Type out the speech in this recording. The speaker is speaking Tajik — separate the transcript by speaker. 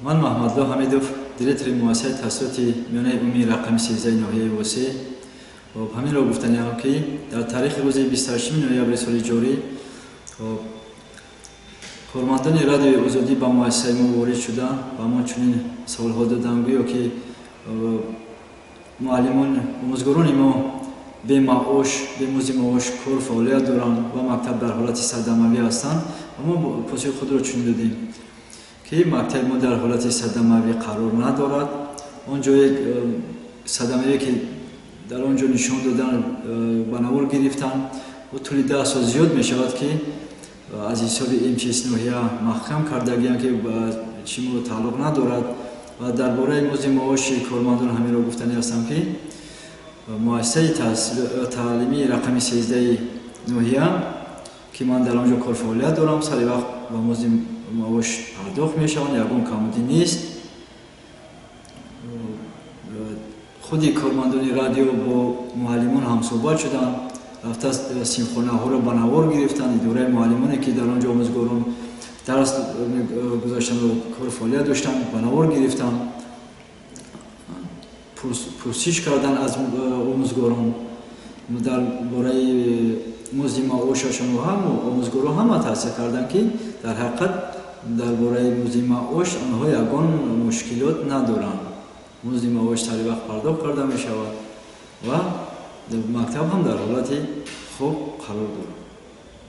Speaker 1: من محمدلو حمیدوف دиректори муассисаи таҳсилоти миёнаи умумии рақами 13 ноҳияи восеъ ҳаминро гуфтаниям ки дар таърихи рӯзи 28 ноябри соли ҷорӣ кормандони радиои озодӣ ба муассисаи мо ворид шуда ба мо чунин саволҳо доданд гӯё ки муаллимон омӯзгорони мо бемаош бемозди маош кор фаъолият доранд ва мактаб дар ҳолати сардамавӣ ҳастанд ва мо посухи худро чунин додем ки мактаби мо дар ҳолати сардамавӣ қарор надорад. Он ҷое сардамавие ки дар он ҷо нишон додан ба навор гирифтанд ва тӯли 10 сол зиёд мешавад ки аз ҳисоби МЧС ноҳия маҳкам кардагиам ки ба чимо тааллуқ надорад ва дар бораи мозди маоши кормандон ҳаминро гуфтани ҳастам ки муассисаи таълимии рақами 13 ноҳия ки ман дар он ҷо корфаъолият дорам сари вақт ба мозди маош пардохт мешаванд, ягон камодӣ нест. худи кормандони радио бо муаллимон ҳамсӯҳбат шуданд, рафта симхонаҳоро ба навор гирифтанд, идораи муаллимоне ки дар он ҷо омӯзгорон дарс гузаштанро кор фаъолият доштанд ба навор гирифтанд, пурсиш карданд аз омӯзгорон дар бораи мозди маошашон ва ҳам омӯзгорон ҳама таҳсил карданд ки дар ҳақиқат дар бораи мозди маош онҳо ягон мушкилот надоранд. мозди маош сари вақт пардохт карда мешавад ва мактаб ҳам дар ҳолати хуб қарор дорад.